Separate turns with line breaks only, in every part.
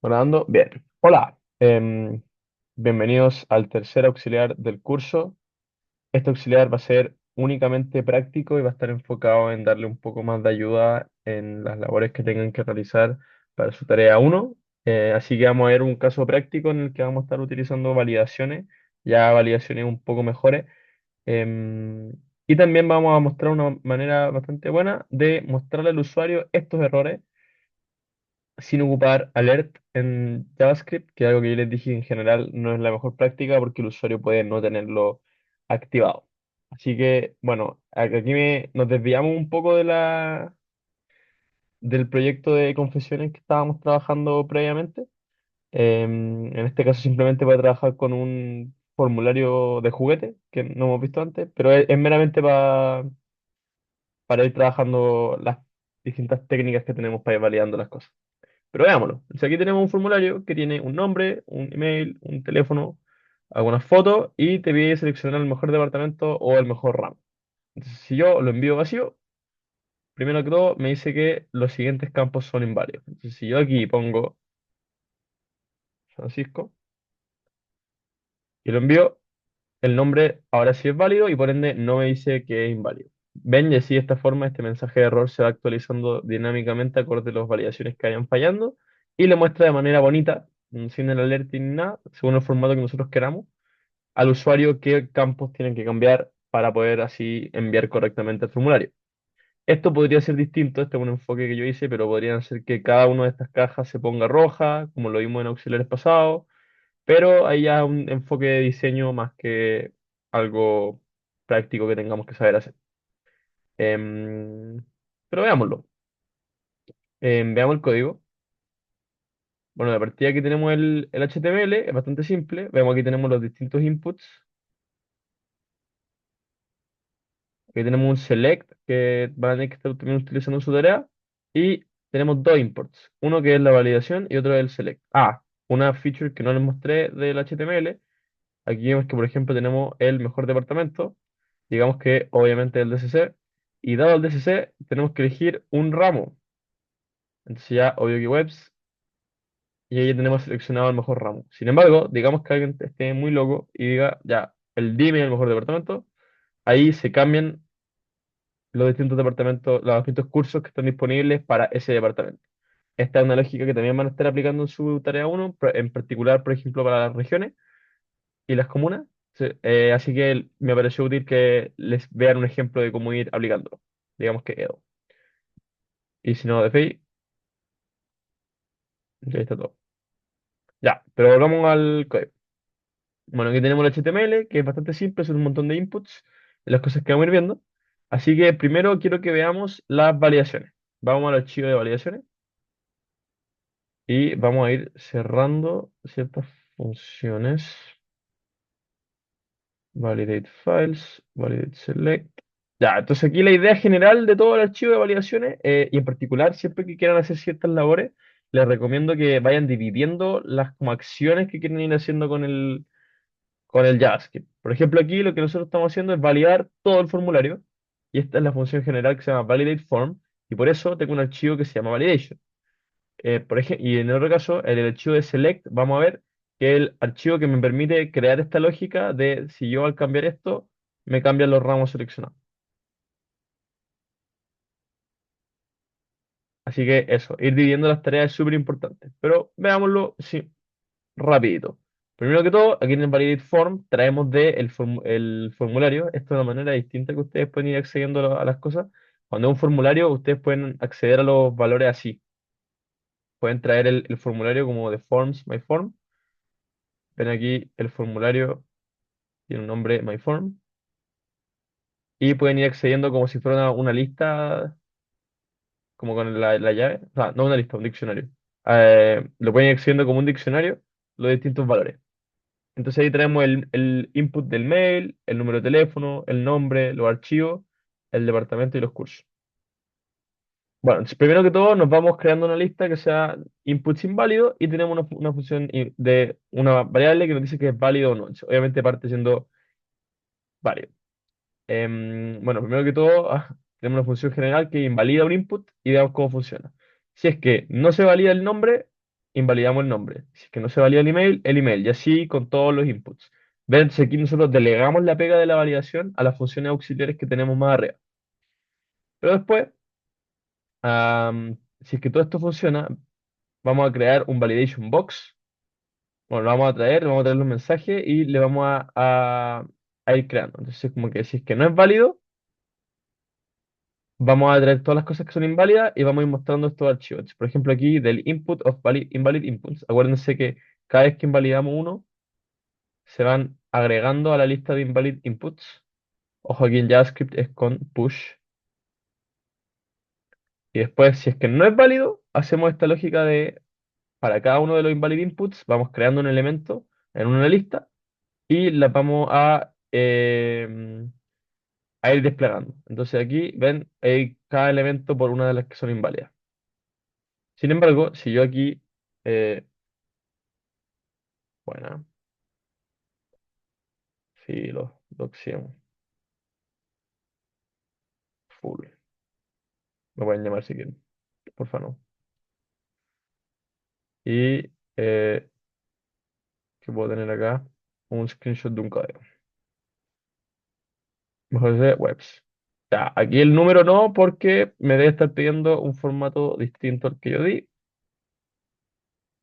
Grabando. Bien. Hola. Bienvenidos al tercer auxiliar del curso. Este auxiliar va a ser únicamente práctico y va a estar enfocado en darle un poco más de ayuda en las labores que tengan que realizar para su tarea uno. Así que vamos a ver un caso práctico en el que vamos a estar utilizando validaciones, ya validaciones un poco mejores. Em, y también vamos a mostrar una manera bastante buena de mostrarle al usuario estos errores sin ocupar alert en JavaScript, que es algo que yo les dije en general no es la mejor práctica porque el usuario puede no tenerlo activado. Así que, bueno, aquí nos desviamos un poco del proyecto de confesiones que estábamos trabajando previamente. En este caso simplemente voy a trabajar con un formulario de juguete que no hemos visto antes, pero es meramente para ir trabajando las distintas técnicas que tenemos para ir validando las cosas. Pero veámoslo. Entonces, aquí tenemos un formulario que tiene un nombre, un email, un teléfono, algunas fotos y te pide seleccionar el mejor departamento o el mejor ramo. Entonces, si yo lo envío vacío, primero que todo me dice que los siguientes campos son inválidos. Entonces, si yo aquí pongo Francisco y lo envío, el nombre ahora sí es válido y por ende no me dice que es inválido. Ven, y así de esta forma este mensaje de error se va actualizando dinámicamente acorde a las validaciones que vayan fallando y le muestra de manera bonita, sin el alerting ni nada, según el formato que nosotros queramos, al usuario qué campos tienen que cambiar para poder así enviar correctamente el formulario. Esto podría ser distinto, este es un enfoque que yo hice, pero podrían ser que cada una de estas cajas se ponga roja, como lo vimos en auxiliares pasados, pero ahí ya es un enfoque de diseño más que algo práctico que tengamos que saber hacer. Em, pero veámoslo. Veamos el código. Bueno, de partida aquí tenemos el HTML, es bastante simple. Vemos aquí tenemos los distintos inputs. Aquí tenemos un select que van a tener que estar también utilizando en su tarea. Y tenemos dos imports. Uno que es la validación y otro es el select. Ah, una feature que no les mostré del HTML. Aquí vemos que, por ejemplo, tenemos el mejor departamento. Digamos que obviamente el DCC. Y dado el DCC, tenemos que elegir un ramo. Entonces ya, obvio que webs. Y ahí ya tenemos seleccionado el mejor ramo. Sin embargo, digamos que alguien esté muy loco y diga, ya, el DIME es el mejor departamento. Ahí se cambian los distintos departamentos, los distintos cursos que están disponibles para ese departamento. Esta es una lógica que también van a estar aplicando en su tarea uno, en particular, por ejemplo, para las regiones y las comunas. Sí, así que me pareció útil que les vean un ejemplo de cómo ir aplicándolo. Digamos que Edo. Y si no, de Fei, ya está todo. Ya, pero volvamos al código. Bueno, aquí tenemos el HTML, que es bastante simple, son un montón de inputs, las cosas que vamos a ir viendo. Así que primero quiero que veamos las validaciones. Vamos al archivo de validaciones. Y vamos a ir cerrando ciertas funciones. Validate files, validate select. Ya, entonces aquí la idea general de todo el archivo de validaciones, y en particular siempre que quieran hacer ciertas labores, les recomiendo que vayan dividiendo las como acciones que quieren ir haciendo con el JavaScript. Por ejemplo, aquí lo que nosotros estamos haciendo es validar todo el formulario, y esta es la función general que se llama validate form, y por eso tengo un archivo que se llama validation. Por ejemplo, y en el otro caso, en el archivo de select, vamos a ver que es el archivo que me permite crear esta lógica de si yo al cambiar esto, me cambian los ramos seleccionados. Así que eso, ir dividiendo las tareas es súper importante. Pero veámoslo, sí, rapidito. Primero que todo, aquí en el Validate Form traemos el formulario. Esto es una manera distinta que ustedes pueden ir accediendo a las cosas. Cuando es un formulario, ustedes pueden acceder a los valores así. Pueden traer el formulario como de Forms, My Form. Ven aquí el formulario tiene un nombre MyForm, y pueden ir accediendo como si fuera una lista, como con la llave, o sea, no una lista, un diccionario. Lo pueden ir accediendo como un diccionario, los distintos valores. Entonces ahí tenemos el input del mail, el número de teléfono, el nombre, los archivos, el departamento y los cursos. Bueno, entonces, primero que todo nos vamos creando una lista que sea inputs inválidos y tenemos una función de una variable que nos dice que es válido o no. Entonces, obviamente parte siendo válido. Bueno, primero que todo, tenemos una función general que invalida un input y veamos cómo funciona. Si es que no se valida el nombre, invalidamos el nombre. Si es que no se valida el email, y así con todos los inputs. Ven, entonces aquí nosotros delegamos la pega de la validación a las funciones auxiliares que tenemos más arriba. Pero después, si es que todo esto funciona, vamos a crear un validation box. Bueno, lo vamos a traer, le vamos a traer los mensajes y le vamos a ir creando. Entonces, como que si es que no es válido, vamos a traer todas las cosas que son inválidas y vamos a ir mostrando estos archivos. Por ejemplo, aquí del input of invalid inputs. Acuérdense que cada vez que invalidamos uno, se van agregando a la lista de invalid inputs. Ojo, aquí en JavaScript es con push. Y después, si es que no es válido, hacemos esta lógica de, para cada uno de los invalid inputs, vamos creando un elemento en una lista y las vamos a ir desplegando. Entonces aquí ven cada elemento por una de las que son inválidas. Sin embargo, si yo aquí, bueno, si los doxium full, me pueden llamar si quieren, porfa no. Y que puedo tener acá un screenshot de un código. Mejor de webs. Ya, aquí el número no, porque me debe estar pidiendo un formato distinto al que yo di.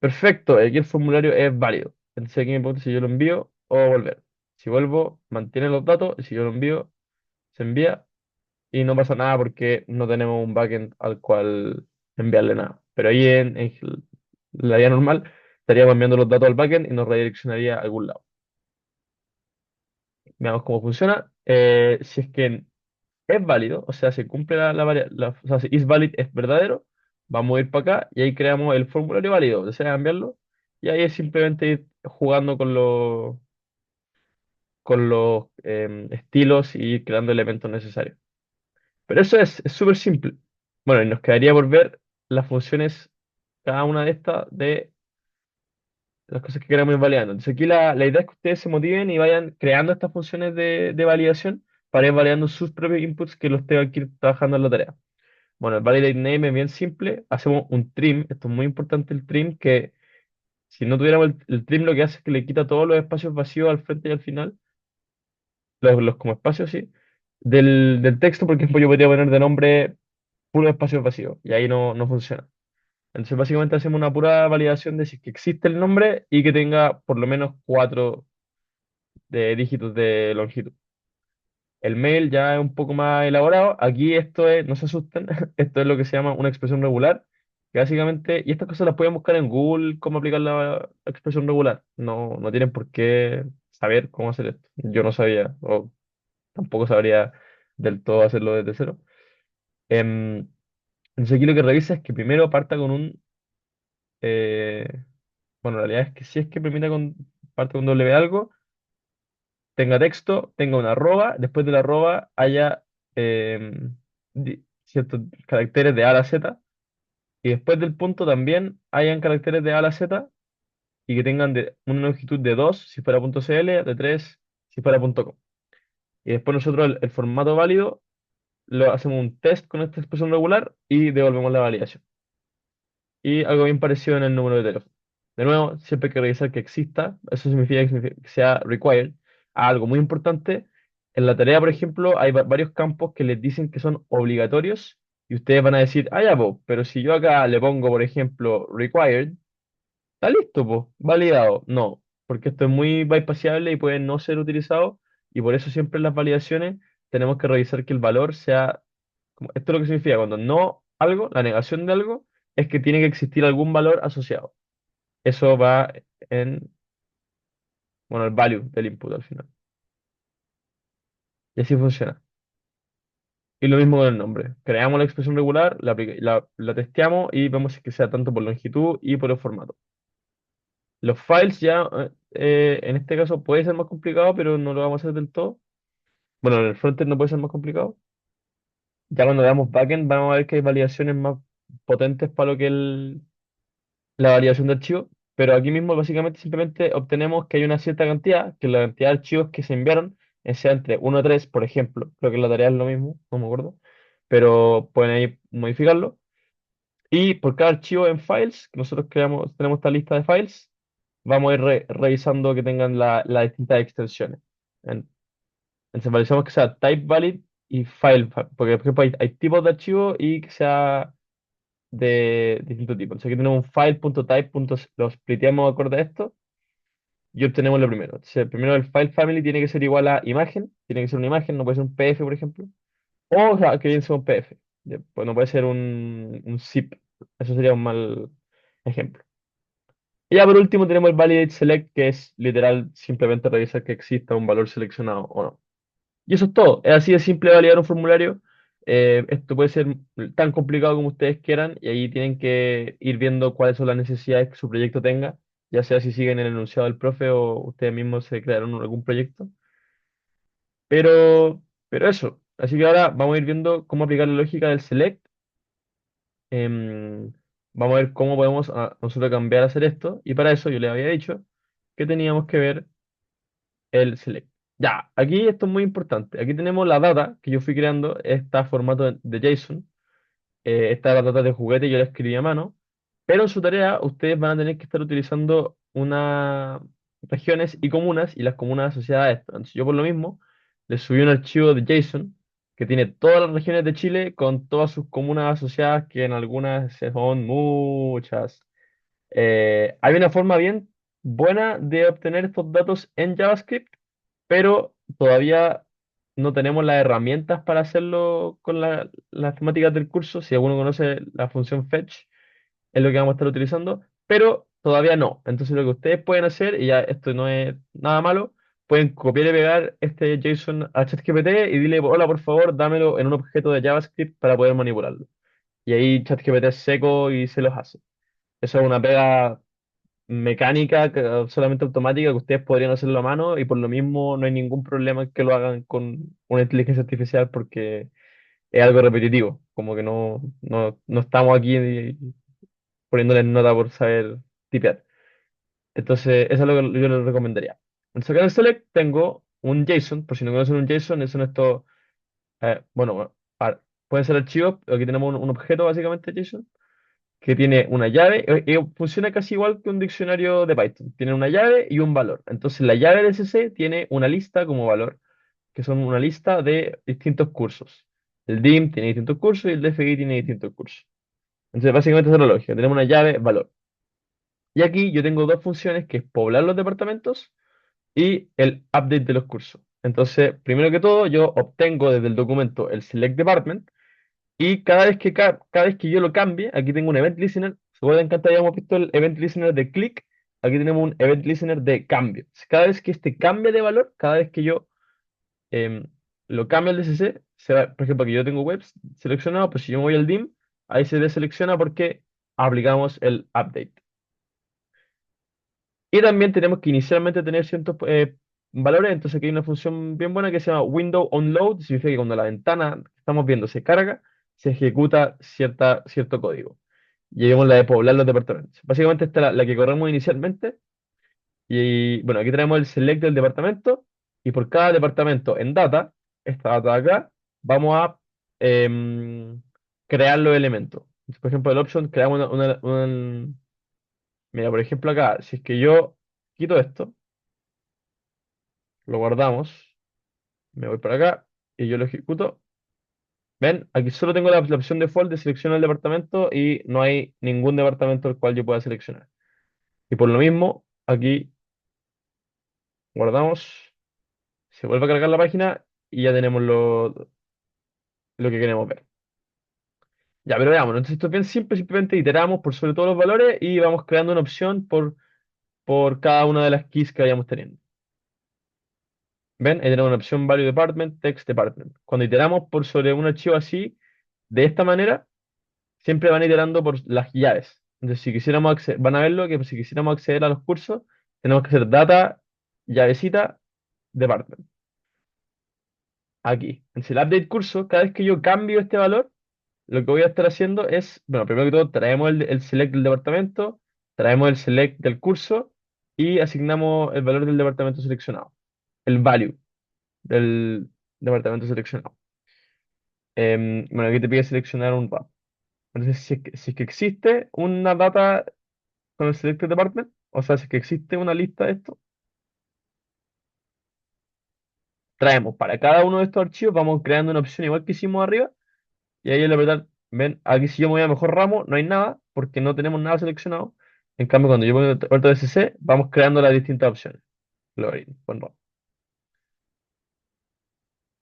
Perfecto, aquí el formulario es válido. Entonces aquí me pregunta si yo lo envío o volver. Si vuelvo, mantiene los datos, y si yo lo envío, se envía y no pasa nada porque no tenemos un backend al cual enviarle nada. Pero ahí en la vida normal estaríamos enviando los datos al backend y nos redireccionaría a algún lado. Veamos cómo funciona. Si es que es válido, o sea, se cumple o sea, si is valid es verdadero, vamos a ir para acá y ahí creamos el formulario válido, desea enviarlo, y ahí es simplemente ir jugando con los estilos y ir creando elementos necesarios. Pero eso es súper simple. Bueno, y nos quedaría por ver las funciones, cada una de estas, de las cosas que queramos ir validando. Entonces aquí la idea es que ustedes se motiven y vayan creando estas funciones de validación para ir validando sus propios inputs que los tengan que ir trabajando en la tarea. Bueno, el validate name es bien simple. Hacemos un trim. Esto es muy importante el trim, que si no tuviéramos el trim lo que hace es que le quita todos los espacios vacíos al frente y al final, los como espacios, sí, del texto. Por ejemplo, yo podría poner de nombre puro espacios vacíos y ahí no funciona. Entonces, básicamente hacemos una pura validación de si es que existe el nombre y que tenga por lo menos 4 de dígitos de longitud. El mail ya es un poco más elaborado. Aquí esto es, no se asusten, esto es lo que se llama una expresión regular, que básicamente, y estas cosas las pueden buscar en Google, cómo aplicar la expresión regular. No tienen por qué saber cómo hacer esto. Yo no sabía, o tampoco sabría del todo hacerlo desde cero. Em, entonces aquí lo que revisa es que primero parta con eh, bueno, en realidad es que si es que parte con W algo, tenga texto, tenga una arroba, después de la arroba haya ciertos caracteres de A a la Z, y después del punto también hayan caracteres de A a la Z y que tengan una longitud de 2 si fuera punto .cl, de 3 si fuera punto .com. Y después nosotros el formato válido lo hacemos un test con esta expresión regular y devolvemos la validación. Y algo bien parecido en el número de teléfono. De nuevo, siempre hay que revisar que exista. Eso significa que sea required. Algo muy importante. En la tarea, por ejemplo, hay varios campos que les dicen que son obligatorios y ustedes van a decir, ah, ya, po, pero si yo acá le pongo, por ejemplo, required, está listo, pues, validado. No, porque esto es muy bypassable y puede no ser utilizado, y por eso siempre en las validaciones tenemos que revisar que el valor sea, esto es lo que significa cuando no algo, la negación de algo, es que tiene que existir algún valor asociado. Eso va en, bueno, el value del input al final. Y así funciona. Y lo mismo con el nombre. Creamos la expresión regular, la testeamos y vemos si que sea tanto por longitud y por el formato. Los files ya, en este caso puede ser más complicado, pero no lo vamos a hacer del todo. Bueno, en el frontend no puede ser más complicado. Ya cuando veamos backend vamos a ver que hay validaciones más potentes para lo que es la validación de archivos, pero aquí mismo básicamente simplemente obtenemos que hay una cierta cantidad, que la cantidad de archivos que se enviaron sea entre uno a 3 por ejemplo. Creo que en la tarea es lo mismo, no me acuerdo, pero pueden ahí modificarlo. Y por cada archivo en files, que nosotros creamos, tenemos esta lista de files, vamos a ir revisando que tengan las distintas extensiones. En- Entonces, visualizamos que sea type valid y porque por ejemplo hay tipos de archivos y que sea de distinto tipo. Entonces aquí tenemos un file.type. Lo spliteamos acorde a esto y obtenemos lo primero. Entonces, primero el file family tiene que ser igual a imagen, tiene que ser una imagen, no puede ser un PDF, por ejemplo. O sea, que bien sea un PDF. Ya, pues no puede ser un zip. Eso sería un mal ejemplo. Y ya por último tenemos el validate select, que es literal simplemente revisar que exista un valor seleccionado o no. Y eso es todo. Es así de simple validar un formulario. Esto puede ser tan complicado como ustedes quieran y ahí tienen que ir viendo cuáles son las necesidades que su proyecto tenga, ya sea si siguen el enunciado del profe o ustedes mismos se crearon algún proyecto. Pero eso. Así que ahora vamos a ir viendo cómo aplicar la lógica del select. Vamos a ver cómo podemos nosotros cambiar a hacer esto. Y para eso yo les había dicho que teníamos que ver el select. Ya, aquí esto es muy importante. Aquí tenemos la data que yo fui creando, está formato de JSON. Esta es la data de juguete, yo la escribí a mano. Pero en su tarea ustedes van a tener que estar utilizando unas regiones y comunas y las comunas asociadas a esto. Entonces yo por lo mismo les subí un archivo de JSON que tiene todas las regiones de Chile con todas sus comunas asociadas, que en algunas son muchas. Hay una forma bien buena de obtener estos datos en JavaScript, pero todavía no tenemos las herramientas para hacerlo con las temáticas del curso. Si alguno conoce la función fetch, es lo que vamos a estar utilizando, pero todavía no. Entonces lo que ustedes pueden hacer, y ya esto no es nada malo, pueden copiar y pegar este JSON a ChatGPT y dile, hola, por favor, dámelo en un objeto de JavaScript para poder manipularlo. Y ahí ChatGPT es seco y se los hace. Eso es una pega mecánica, solamente automática, que ustedes podrían hacerlo a mano y por lo mismo no hay ningún problema en que lo hagan con una inteligencia artificial porque es algo repetitivo, como que no estamos aquí poniéndoles nota por saber tipear. Entonces, eso es lo que yo les recomendaría. En sacar el select tengo un JSON, por si no conocen un JSON, son estos, bueno, pueden ser archivos, aquí tenemos un objeto básicamente JSON que tiene una llave, funciona casi igual que un diccionario de Python. Tiene una llave y un valor. Entonces la llave de CC tiene una lista como valor, que son una lista de distintos cursos. El DIM tiene distintos cursos y el DFI tiene distintos cursos. Entonces básicamente esa es la lógica. Tenemos una llave, valor. Y aquí yo tengo dos funciones, que es poblar los departamentos y el update de los cursos. Entonces, primero que todo, yo obtengo desde el documento el select department y cada vez que yo lo cambie, aquí tengo un event listener. Se acuerdan que antes habíamos visto el event listener de click, aquí tenemos un event listener de cambio. Cada vez que este cambie de valor, cada vez que yo em, lo cambio al DCC, por ejemplo, aquí yo tengo webs seleccionado, pues si yo me voy al DIM, ahí se deselecciona porque aplicamos el update. Y también tenemos que inicialmente tener ciertos valores, entonces aquí hay una función bien buena que se llama window onload, significa que cuando la ventana que estamos viendo se carga, se ejecuta cierto código. Y ahí vemos la de poblar los departamentos. Básicamente esta es la que corremos inicialmente. Y bueno, aquí tenemos el select del departamento y por cada departamento en data, esta data de acá, vamos a em, crear los elementos. Entonces, por ejemplo, el option creamos mira, por ejemplo acá, si es que yo quito esto, lo guardamos, me voy para acá y yo lo ejecuto. ¿Ven? Aquí solo tengo la opción default de seleccionar el departamento y no hay ningún departamento al cual yo pueda seleccionar. Y por lo mismo, aquí guardamos, se vuelve a cargar la página y ya tenemos lo que queremos ver. Ya, pero veamos, entonces esto es bien simple, simplemente iteramos por sobre todos los valores y vamos creando una opción por cada una de las keys que vayamos teniendo. ¿Ven? Ahí tenemos una opción value department, text department. Cuando iteramos por sobre un archivo así, de esta manera, siempre van iterando por las llaves. Entonces, si quisiéramos van a verlo que si quisiéramos acceder a los cursos, tenemos que hacer data, llavecita, department. Aquí. Entonces, el update curso, cada vez que yo cambio este valor, lo que voy a estar haciendo es, bueno, primero que todo, traemos el select del departamento, traemos el select del curso y asignamos el valor del departamento seleccionado, el value del departamento seleccionado. Bueno, aquí te pide seleccionar un RAP. Entonces, si es que existe una data con el selected department, o sea, si es que existe una lista de esto, traemos para cada uno de estos archivos, vamos creando una opción igual que hicimos arriba, y ahí al apretar, ven, aquí si yo me voy a mejor ramo, no hay nada, porque no tenemos nada seleccionado. En cambio, cuando yo pongo otro SC, vamos creando las distintas opciones. Loading, con ramo.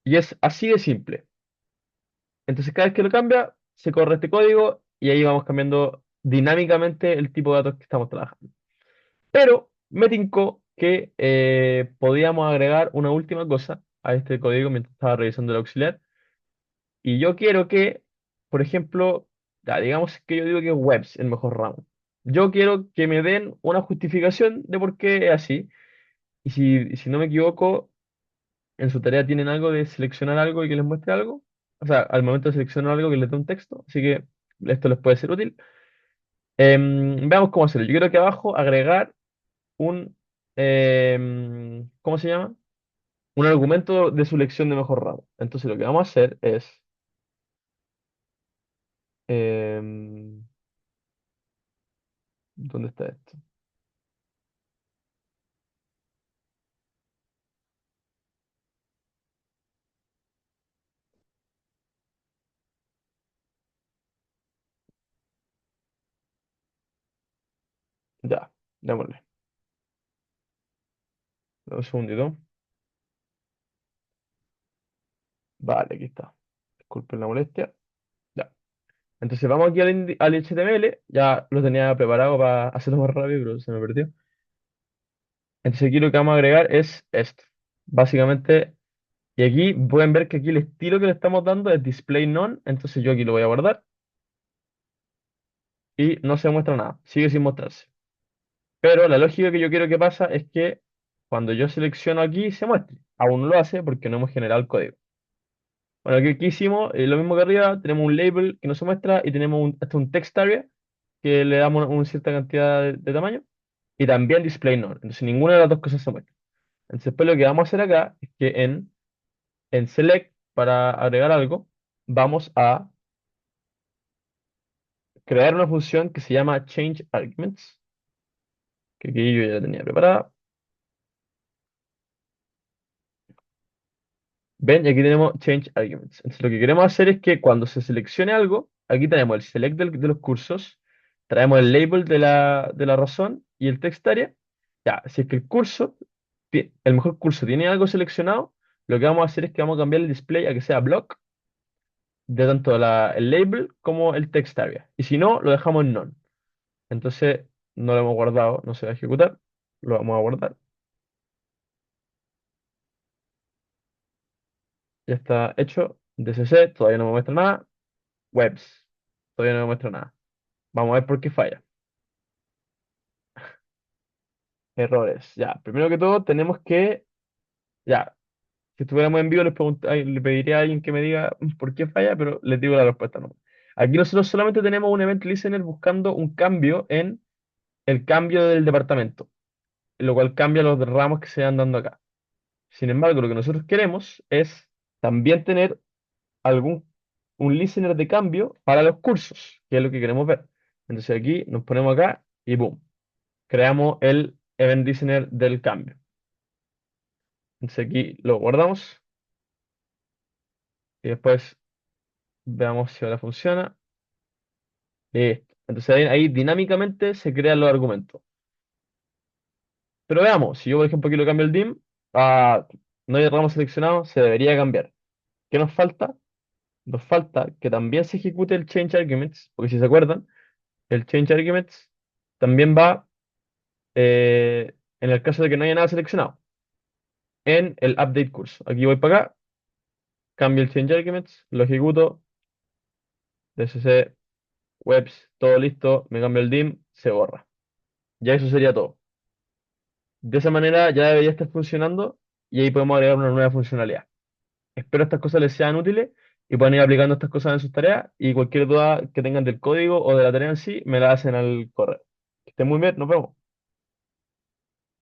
Y es así de simple. Entonces, cada vez que lo cambia, se corre este código y ahí vamos cambiando dinámicamente el tipo de datos que estamos trabajando. Pero me tincó que podíamos agregar una última cosa a este código mientras estaba revisando el auxiliar. Y yo quiero que, por ejemplo, ya, digamos que yo digo que webs es el mejor ramo. Yo quiero que me den una justificación de por qué es así. Y si no me equivoco, en su tarea tienen algo de seleccionar algo y que les muestre algo. O sea, al momento de seleccionar algo que les dé un texto. Así que esto les puede ser útil. Veamos cómo hacerlo. Yo quiero que abajo agregar un, ¿cómo se llama? Un argumento de selección de mejor ramo. Entonces lo que vamos a hacer es, em, ¿dónde está esto? Ya, démosle. Un segundito. Vale, aquí está. Disculpen la molestia. Ya. Entonces vamos aquí al HTML. Ya lo tenía preparado para hacerlo más rápido, pero se me perdió. Entonces aquí lo que vamos a agregar es esto. Básicamente, y aquí pueden ver que aquí el estilo que le estamos dando es display none. Entonces yo aquí lo voy a guardar y no se muestra nada. Sigue sin mostrarse. Pero la lógica que yo quiero que pasa es que cuando yo selecciono aquí se muestre. Aún no lo hace porque no hemos generado el código. Bueno, aquí hicimos lo mismo que arriba, tenemos un label que no se muestra y tenemos hasta un text area que le damos una cierta cantidad de tamaño y también display none. Entonces ninguna de las dos cosas se muestra. Entonces después lo que vamos a hacer acá es que en select para agregar algo vamos a crear una función que se llama change arguments, que aquí yo ya la tenía preparada. Ven, y aquí tenemos change arguments. Entonces, lo que queremos hacer es que cuando se seleccione algo, aquí tenemos el select de los cursos, traemos el label de la razón y el text area. Ya, si es que el curso, el mejor curso tiene algo seleccionado, lo que vamos a hacer es que vamos a cambiar el display a que sea block de tanto el label como el text area. Y si no, lo dejamos en none. Entonces, no lo hemos guardado, no se va a ejecutar, lo vamos a guardar. Ya está hecho. DCC, todavía no me muestra nada. Webs, todavía no me muestra nada. Vamos a ver por qué falla. Errores. Ya, primero que todo tenemos que, ya, si estuviéramos en vivo le pediría a alguien que me diga por qué falla, pero les digo la respuesta no. Aquí nosotros solamente tenemos un event listener buscando un cambio en el cambio del departamento, lo cual cambia los ramos que se van dando acá. Sin embargo, lo que nosotros queremos es también tener un listener de cambio para los cursos, que es lo que queremos ver. Entonces aquí nos ponemos acá y boom, creamos el event listener del cambio. Entonces aquí lo guardamos y después veamos si ahora funciona. Listo. Entonces ahí dinámicamente se crean los argumentos. Pero veamos, si yo por ejemplo aquí lo cambio el dim, no hay ramo seleccionado, se debería cambiar. ¿Qué nos falta? Nos falta que también se ejecute el change arguments, porque si se acuerdan, el change arguments también va en el caso de que no haya nada seleccionado, en el update curso. Aquí voy para acá, cambio el change arguments, lo ejecuto, DCC, webs, todo listo, me cambio el dim, se borra. Ya eso sería todo. De esa manera ya debería estar funcionando y ahí podemos agregar una nueva funcionalidad. Espero estas cosas les sean útiles y puedan ir aplicando estas cosas en sus tareas y cualquier duda que tengan del código o de la tarea en sí, me la hacen al correo. Que estén muy bien, nos vemos.